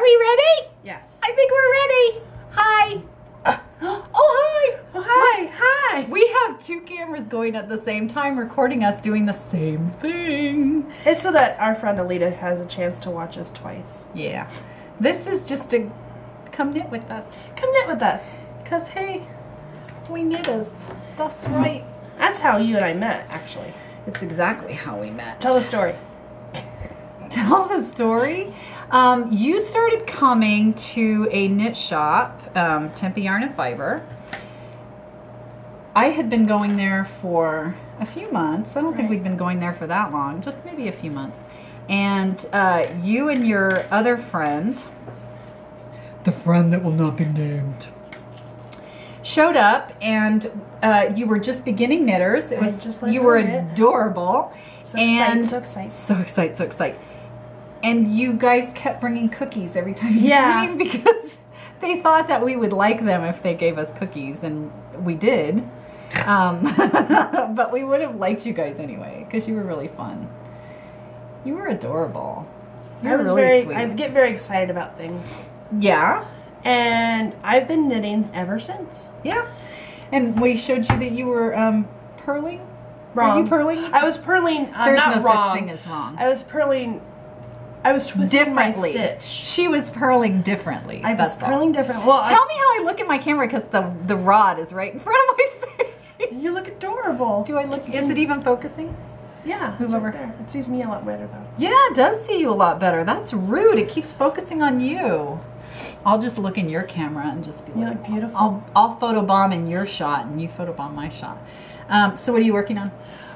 Are we ready? Yes. I think we're ready. Hi. Oh, hi. Oh, hi. Hi. We have two cameras going at the same time, recording us doing the same thing. It's so that our friend Alita has a chance to watch us twice. Yeah. This is just to come knit with us. Come knit with us. Because, hey, we knit us. That's right. That's how you and I met, actually. It's exactly how we met. Tell the story. Tell the story. You started coming to a knit shop, Tempe Yarn and Fiber. I had been going there for a few months. I don't think we'd been going there for that long, just maybe a few months. And you and your other friend, the friend that will not be named, showed up, and you were just beginning knitters. It was just like you were adorable. So excited, so excited. And you guys kept bringing cookies every time you came because they thought that we would like them if they gave us cookies, and we did. But we would have liked you guys anyway because you were really fun. You were adorable. You were really sweet. I get very excited about things. Yeah. And I've been knitting ever since. Yeah. And we showed you that you were purling. Wrong. Were you purling? I was purling. There's not no wrong. such thing as wrong. I was purling. I was twisting my stitch. She was purling differently. I was purling differently. Well, tell me how I look in my camera because the rod is right in front of my face. You look adorable. Do I look? Is it even focusing? Yeah, move over there. It sees me a lot better though. Yeah, it does see you a lot better. That's rude. It keeps focusing on you. I'll just look in your camera and just be like, you look beautiful. I'll photobomb in your shot and you photobomb my shot. So what are you working on?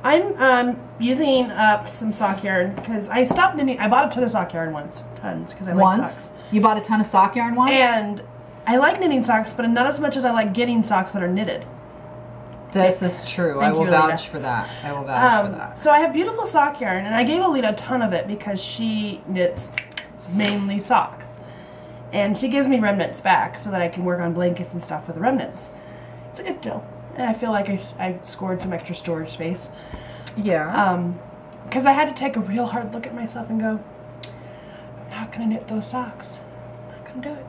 I'm using up some sock yarn because I stopped knitting. I bought a ton of sock yarn once. Tons, because I like socks. You bought a ton of sock yarn once? And I like knitting socks, but not as much as I like getting socks that are knitted. This is true. I will vouch for that. I will vouch for that. So I have beautiful sock yarn, and I gave Alita a ton of it because she knits mainly socks. And she gives me remnants back so that I can work on blankets and stuff with the remnants. It's a good deal. And I feel like I scored some extra storage space. Yeah. Because I had to take a real hard look at myself and go, I'm not going to knit those socks. I'm not going to do it.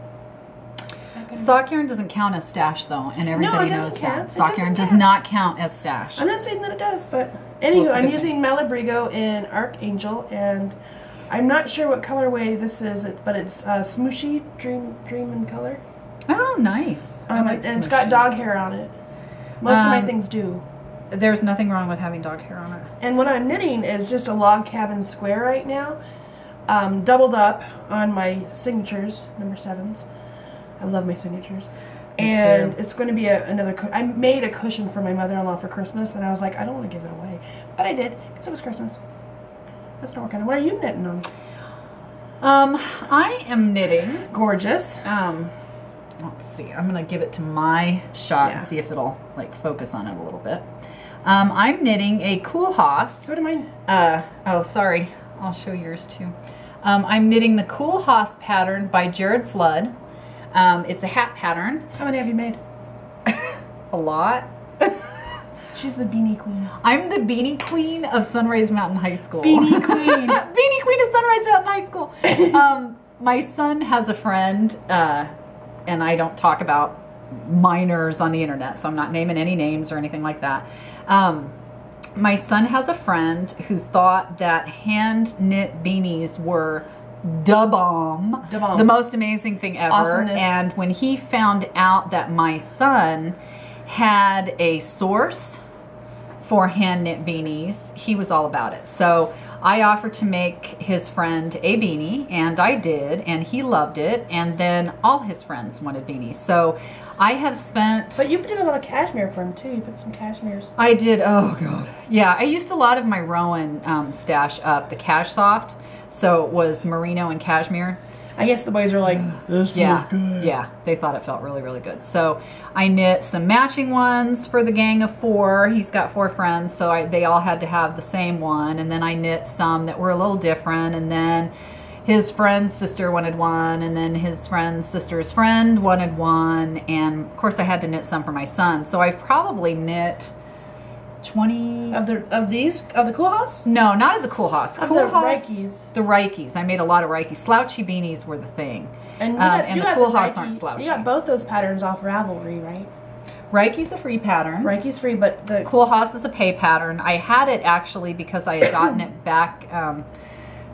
Sock yarn doesn't count as stash though, and everybody knows that. Sock yarn does not count as stash. I'm not saying that it does, but anywho, I'm using Malabrigo in Archangel, and I'm not sure what colorway this is, but it's Smooshy Dream in color. Oh, nice. And it's got dog hair on it. Most of my things do. There's nothing wrong with having dog hair on it. And what I'm knitting is just a log cabin square right now, doubled up on my signatures, number 7s. I love my signatures. And it's going to be another I made a cushion for my mother-in-law for Christmas, and I was like, I don't want to give it away. But I did, because it was Christmas. That's not working. What are you knitting on? I am knitting. Gorgeous. Let's see. I'm going to give it to my shot and see if it'll like focus on it a little bit. I'm knitting a Cool Hoss. So do mine. Oh, sorry. I'll show yours too. I'm knitting the Cool Hoss pattern by Jared Flood. It's a hat pattern. How many have you made? A lot. She's the beanie queen. I'm the beanie queen of Sunrise Mountain High School. Beanie queen. Beanie queen of Sunrise Mountain High School. My son has a friend, and I don't talk about minors on the internet, so I'm not naming any names or anything like that. My son has a friend who thought that hand knit beanies were da bomb, the most amazing thing ever. Awesomeness. And when he found out that my son had a source for hand knit beanies, he was all about it. So I offered to make his friend a beanie, and I did, and he loved it, and then all his friends wanted beanies. So I have spent... But you did a lot of cashmere for him too. You put some cashmeres. I did. Oh god. Yeah, I used a lot of my Rowan stash up, the Cash Soft. So it was merino and cashmere. I guess the boys are like, this feels good. Yeah, they thought it felt really, really good. So I knit some matching ones for the gang of 4. He's got 4 friends, so they all had to have the same one. And then I knit some that were a little different. And then his friend's sister wanted one. And then his friend's sister's friend wanted one. And of course I had to knit some for my son. So I've probably knit 20 of the Cool House? No, not of the Cool House. Of Cool the House, Reikis. The Reikis. I made a lot of Reikis. Slouchy beanies were the thing. And, the Cool House aren't slouchy. You got both those patterns off Ravelry, right? Reiki's a free pattern. Reiki's free, but the Cool House is a pay pattern. I had it actually because I had gotten it back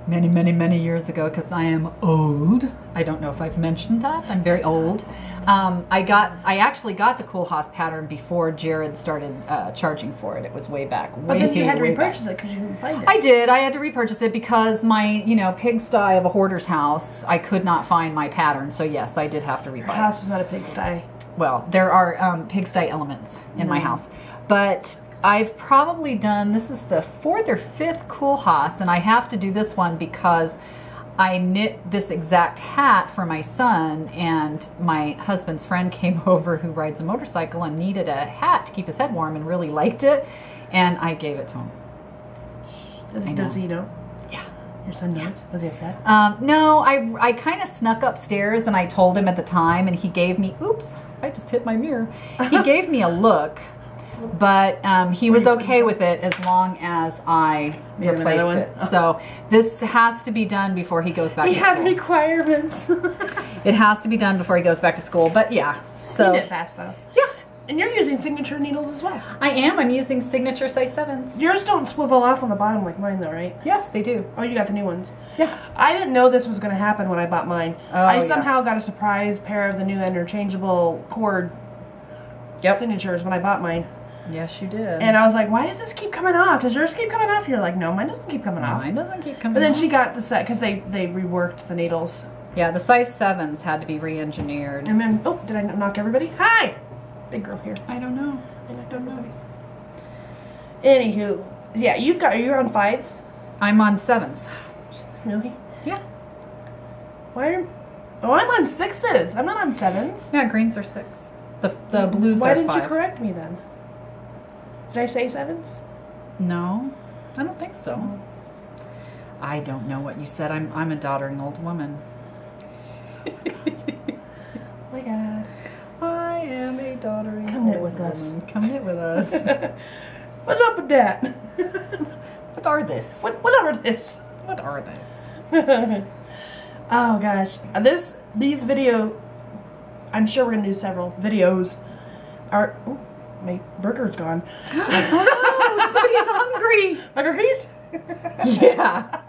many years ago because I am old. I don't know if I've mentioned that. I'm very old. I actually got the Cool House pattern before Jared started charging for it. It was way back. But then you had to repurchase it because you couldn't find it. I did. I had to repurchase it because my, pigsty of a hoarder's house, I could not find my pattern. So yes, I did have to rebuy it. Your house is not a pigsty. Well, there are pigsty elements in my house. But I've probably done, this is the 4th or 5th Cool House, and I have to do this one because I knit this exact hat for my son, and my husband's friend came over who rides a motorcycle and needed a hat to keep his head warm and really liked it, and I gave it to him. Does he know? Yeah. Your son knows? Was he upset? No, I kind of snuck upstairs and I told him at the time, and he gave me, oops, I just hit my mirror. He gave me a look, but he was okay with it as long as I replaced it. So this has to be done before he goes back to school. He had requirements. It has to be done before he goes back to school, but yeah. So you knit fast though. Yeah. And you're using signature needles as well. I am. I'm using signature size 7s. Yours don't swivel off on the bottom like mine though, right? Yes, they do. Oh, you got the new ones. Yeah. I didn't know this was going to happen when I bought mine. Oh, I somehow got a surprise pair of the new interchangeable cord signatures when I bought mine. Yes, you did. And I was like, why does this keep coming off? Does yours keep coming off? You're like, no, mine doesn't keep coming off. Mine doesn't keep coming off. But then she got the set because they reworked the needles. Yeah, the size 7s had to be re-engineered. And then, oh, did I knock everybody? Hi! Big girl here. I don't know. I knocked everybody. Anywho, yeah, you're on 5s? I'm on 7s. Really? Yeah. Oh, I'm on 6s. I'm not on 7s. Yeah, greens are 6. The blues are 5. Why didn't you correct me then? Did I say 7s? No, I don't think so. I don't know what you said. I'm a doddering old woman. Oh my God. I am a doddering Come knit with us. Come knit with us. What's up with that? What are this? What are this? What are this? Oh gosh. These video, I'm sure we're gonna do several videos. Are my burger's gone. Oh, somebody's hungry. Burger cookies? Yeah.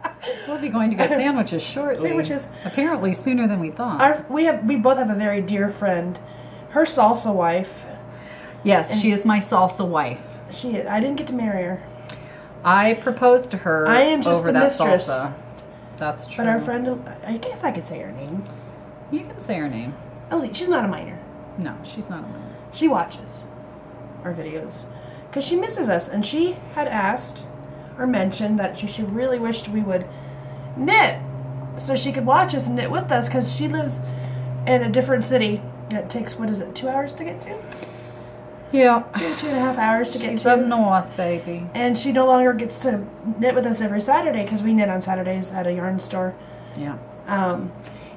We'll be going to get sandwiches shortly. Sandwiches. Apparently sooner than we thought. We both have a very dear friend. Her salsa wife. Yes, she is my salsa wife. I didn't get to marry her. I proposed to her I am just over the that mistress. salsa. That's true. But our friend, I guess I could say her name. You can say her name. She's not a minor. No, she's not a minor. She watches our videos because she misses us, and she had asked or mentioned that she really wished we would knit so she could watch us and knit with us because she lives in a different city. It takes, 2 hours to get to? Yeah. 2.5 hours to get She's to. up north, baby. And she no longer gets to knit with us every Saturday because we knit on Saturdays at a yarn store. Yeah.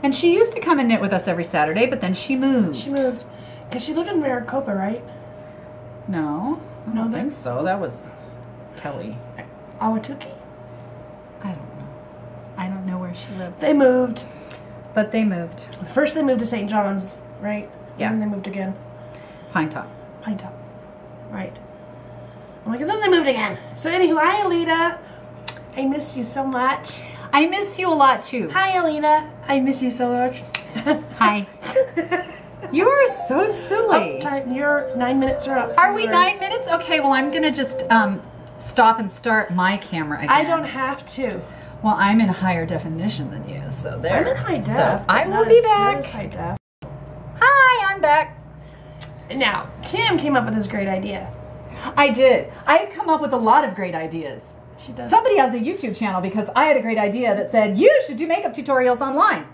And she used to come and knit with us every Saturday, but then she moved. She moved because she lived in Maricopa, right? No, I don't think so. That was Kelly. Awatuki? I don't know. I don't know where she lived. They moved. But they moved. First they moved to St. John's, right? Yeah. And then they moved again. Pine Top. Pine Top. Right. Oh my God, then they moved again. So anywho, hi Alita. I miss you so much. I miss you a lot too. Hi Alita. I miss you so much. Hi. You are so silly. Oh, time. Your 9 minutes are up. Are we 9 minutes? Okay, well I'm gonna just stop and start my camera again. I don't have to. Well, I'm in higher definition than you, so there. I'm in high def. So I will be back. High def. Hi, I'm back. Now, Kim came up with this great idea. I did. I've come up with a lot of great ideas. She does. Somebody has a YouTube channel because I had a great idea that said you should do makeup tutorials online.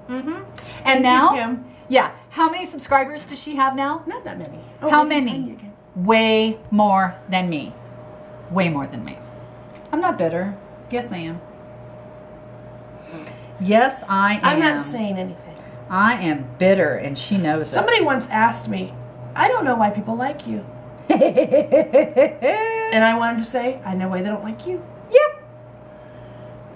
And Thank now, you, Kim. yeah. How many subscribers does she have now? Not that many. Oh, How maybe many? 10 you can. Way more than me. Way more than me. I'm not bitter. Yes, I am. Yes, I am. I'm not saying anything. I am bitter, and she knows Somebody once asked me, I don't know why people like you. And I wanted to say, I know why they don't like you. Yep.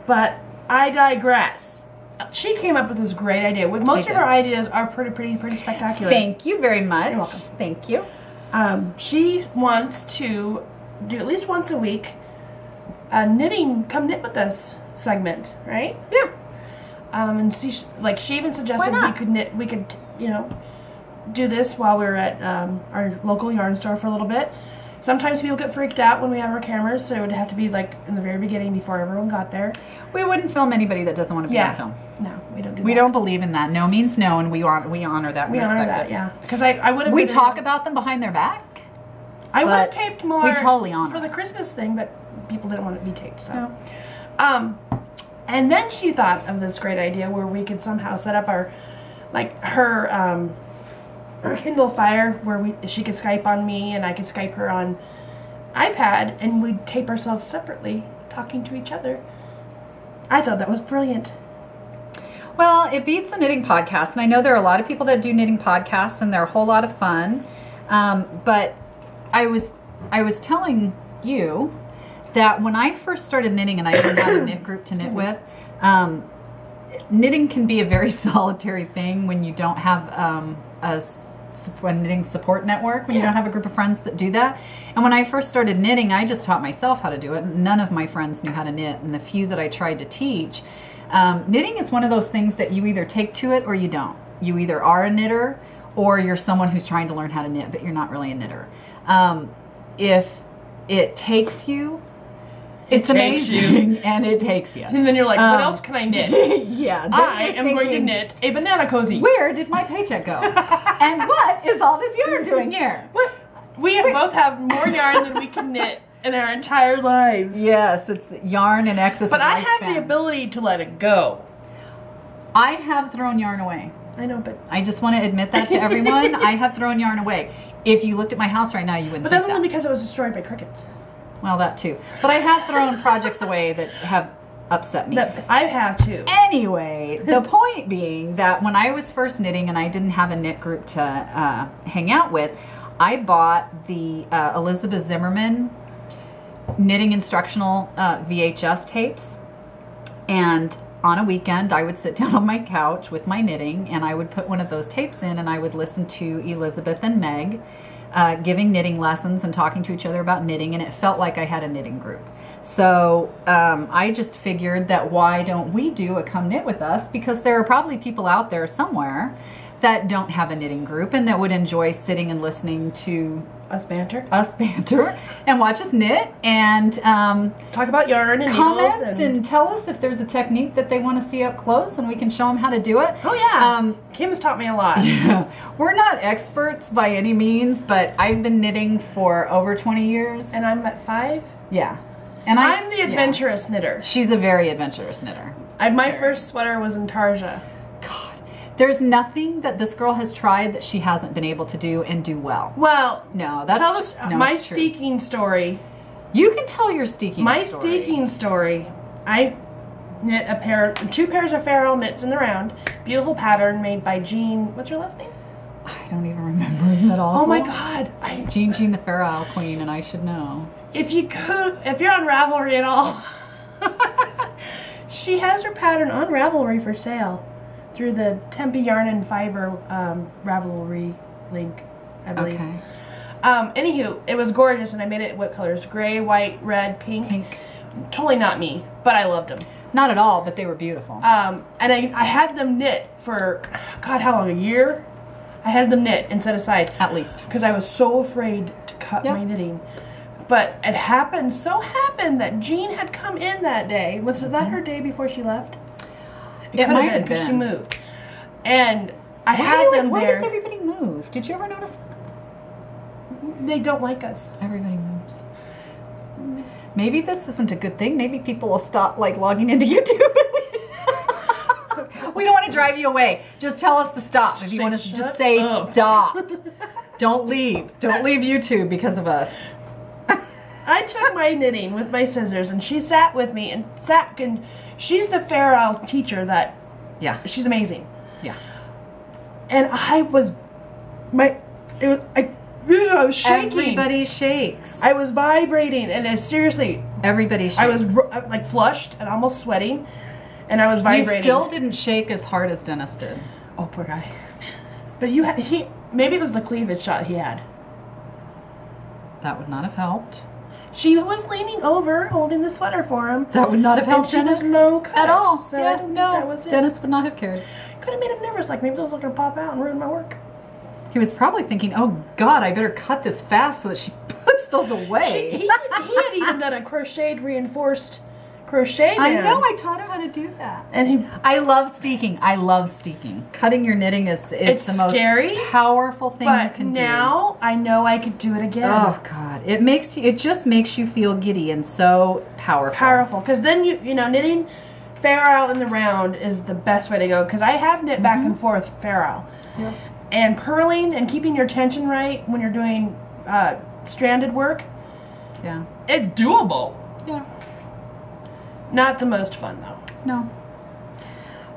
But I digress. She came up with this great idea. With most of her ideas are pretty spectacular. Thank you very much. You're welcome. Thank you. She wants to do at least once a week a knitting, come knit with us segment, right? Yeah. And she even suggested we could, you know, do this while we're at our local yarn store for a little bit. Sometimes people get freaked out when we have our cameras, so it would have to be like in the very beginning before everyone got there. We wouldn't film anybody that doesn't want to be on film. No, we don't do that. We don't believe in that. No means no, and we honor that. We honor that, yeah. Because I would have. We talk about them behind their back. I would have taped more. We totally honor for the Christmas thing, but people didn't want it to be taped. So, and then she thought of this great idea where we could somehow set up our, like her Kindle Fire where she could Skype on me and I could Skype her on iPad, and we'd tape ourselves separately talking to each other. I thought that was brilliant. Well, it beats a knitting podcast, and I know there are a lot of people that do knitting podcasts, and they're a whole lot of fun. But I was telling you that when I first started knitting and I didn't have a knit group to knit with, knitting can be a very solitary thing when you don't have a knitting support network, when you don't have a group of friends that do that. And when I first started knitting, I just taught myself how to do it. None of my friends knew how to knit, and the few that I tried to teach. Knitting is one of those things that you either take to it or you don't. You either are a knitter or you're someone who's trying to learn how to knit, but you're not really a knitter. If it takes you, it's amazing, and it takes you. And then you're like, what else can I knit? Yeah. I am going to knit a banana cozy. Where did my paycheck go? And what is all this yarn doing here? What? We both have more yarn than we can knit in our entire lives. Yes, it's yarn in excess but of I have lifespan. the ability to let it go. I have thrown yarn away. I know, but I just want to admit that to everyone. I have thrown yarn away. If you looked at my house right now, you wouldn't think that. But that's only because it was destroyed by crickets. Well, that too. But I have thrown projects away that have upset me. I have too. Anyway, the point being that when I was first knitting and I didn't have a knit group to hang out with, I bought the Elizabeth Zimmermann knitting instructional VHS tapes. And on a weekend, I would sit down on my couch with my knitting and I would put one of those tapes in and I would listen to Elizabeth and Meg giving knitting lessons and talking to each other about knitting, and it felt like I had a knitting group. So I just figured that why don't we do a Come Knit With Us, because there are probably people out there somewhere that don't have a knitting group and that would enjoy sitting and listening to us banter and watch us knit and talk about yarn and comment and tell us if there's a technique that they want to see up close and we can show them how to do it. Oh yeah, Kim's taught me a lot. Yeah. We're not experts by any means, but I've been knitting for over 20 years. And I'm at 5? Yeah. And I'm the adventurous knitter. She's a very adventurous knitter. My first sweater was in Tarja. God. There's nothing that this girl has tried that she hasn't been able to do and do well. Well, no, that's tell us my steeking story. You can tell your steeking story. My steeking story. I knit two pairs of Farrell knits in the round. Beautiful pattern made by Jean. What's her last name? I don't even remember. Isn't that awful? Oh my God, Jean the Farrell Queen, and I should know. If you're on Ravelry at all, she has her pattern on Ravelry for sale through the Tempe Yarn and Fiber Ravelry link, I believe. Okay. Anywho, it was gorgeous, and I made it what colors? Gray, white, red, pink. Totally not me, but I loved them. Not at all, but they were beautiful. And I had them knit for, God, how long? A year? I had them knit and set aside. At least. Because I was so afraid to cut my knitting. But it happened that Jean had come in that day. Was that her day before she left? It might have been because she moved. And I had them there. Why does everybody move? Did you ever notice that? They don't like us. Everybody moves. Maybe this isn't a good thing. Maybe people will stop logging into YouTube. We don't want to drive you away. Just tell us to stop. If you want us to just say stop. Don't leave. Don't leave YouTube because of us. I took my knitting with my scissors, and she sat with me and she's the Farrell teacher that, she's amazing. Yeah. And I I was shaking. Everybody shakes. I was vibrating, and seriously, Everybody shakes. I was like flushed and almost sweating, and I was vibrating. You still didn't shake as hard as Dennis did. Oh, poor guy. But maybe it was the cleavage shot he had. That would not have helped. She was leaning over, holding the sweater for him. That would not have helped Dennis was no cut, at all. So yeah, I don't think no, that was it. Dennis would not have cared. Could have made him nervous, like maybe those were going to pop out and ruin my work. He was probably thinking, oh God, I better cut this fast so that she puts those away. He had even done a crocheted reinforced crochet band. I know, I taught him how to do that. And I love steeking. I love steeking. Cutting your knitting is the most scary, powerful thing you can do. But now I know I could do it again. Oh God, it just makes you feel giddy and so powerful. Powerful, because then you know, knitting fair out in the round is the best way to go. Because I have knit back and forth fair out. Yeah. And purling and keeping your tension right when you're doing stranded work. Yeah. It's doable. Yeah. Not the most fun though. No.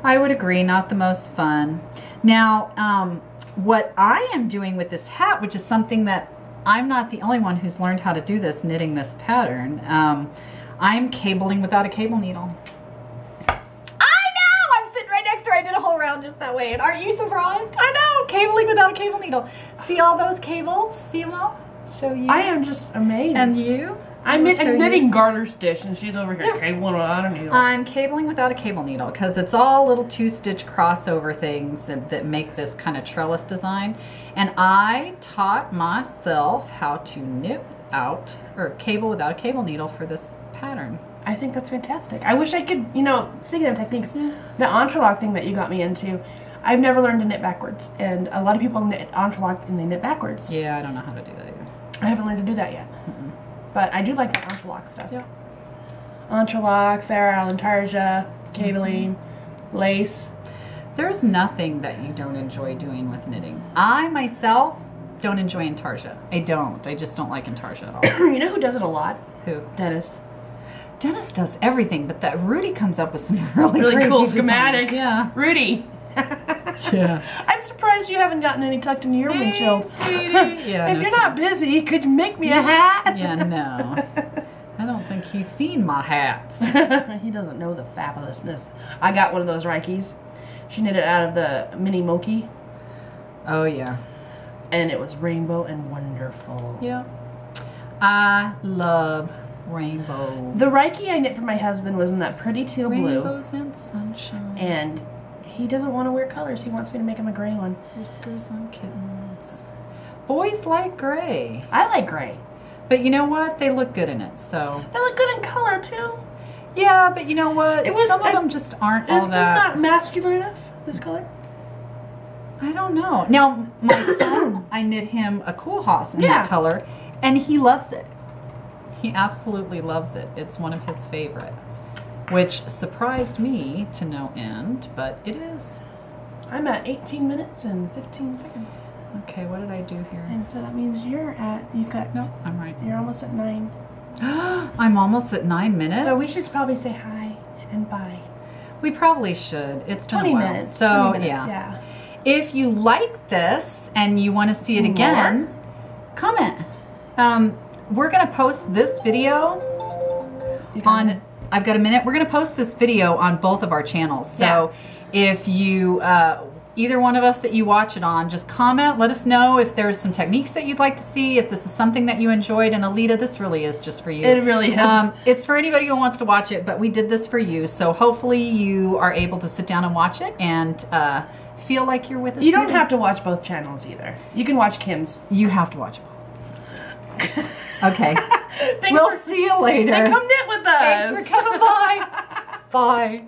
I would agree, not the most fun. Now, what I am doing with this hat, which is something that I'm not the only one who's learned how to do this, knitting this pattern, I'm cabling without a cable needle. I know! I'm sitting right next to her. I did a whole round just that way. And aren't you surprised? I know! Cabling without a cable needle. See all those cables? See them all? Show you. I am just amazed. And you? I'm knitting garter stitch, and she's over here cabling without a needle. I'm cabling without a cable needle because it's all little 2-stitch crossover things that make this kind of trellis design. And I taught myself how to knit out or cable without a cable needle for this pattern. I think that's fantastic. I wish I could, you know, speaking of techniques, the entrelac thing that you got me into, I've never learned to knit backwards. And a lot of people knit entrelac and they knit backwards. Yeah, I don't know how to do that either. I haven't learned to do that yet. But I do like the entrelac stuff. Yeah. Entrelac, Farrell, intarsia, cabling, lace. There's nothing that you don't enjoy doing with knitting. I myself don't enjoy intarsia. I don't. I just don't like intarsia at all. You know who does it a lot? Who? Dennis. Dennis does everything, but that Rudy comes up with some really Really cool crazy schematics. designs. Yeah. Rudy. Yeah. I'm surprised you haven't gotten any tucked into your windshield. Yeah, if you're not busy, could you make me a hat? Yeah, no. I don't think he's seen my hats. He doesn't know the fabulousness. I got one of those Rikes. She knitted out of the mini Moki. Oh, yeah. And it was rainbow and wonderful. Yeah. I love rainbow. The Reiki I knit for my husband was in that pretty teal blue. Rainbows and sunshine. And he doesn't want to wear colors. He wants me to make him a gray one. Whiskers on kittens. Boys like gray. I like gray. But you know what? They look good in it, so. They look good in color, too. Yeah, but you know what? Some of them just aren't all that. Is this not masculine enough, this color? I don't know. Now, my son, I knit him a Cool House in that color, and he loves it. He absolutely loves it. It's one of his favorite, which surprised me to no end, but it is. I'm at 18 minutes and 15 seconds. Okay, what did I do here? And so that means you've got... No, I'm right. You're almost at 9. I'm almost at 9 minutes? So we should probably say hi and bye. We probably should. It's been 20 a while. minutes. So, 20 minutes, yeah. If you like this and you want to see it again, comment. We're going to post this video on... I've got a minute. We're going to post this video on both of our channels. So if you... either one of us that you watch it on, just comment, let us know if there's some techniques that you'd like to see, if this is something that you enjoyed. And Alita, this really is just for you. It really is. It's for anybody who wants to watch it, but we did this for you. So hopefully you are able to sit down and watch it and feel like you're with us. You don't have to watch both channels either. You can watch Kim's. You have to watch both. Okay. We'll see you later. And come knit with us. Thanks for coming by. Bye.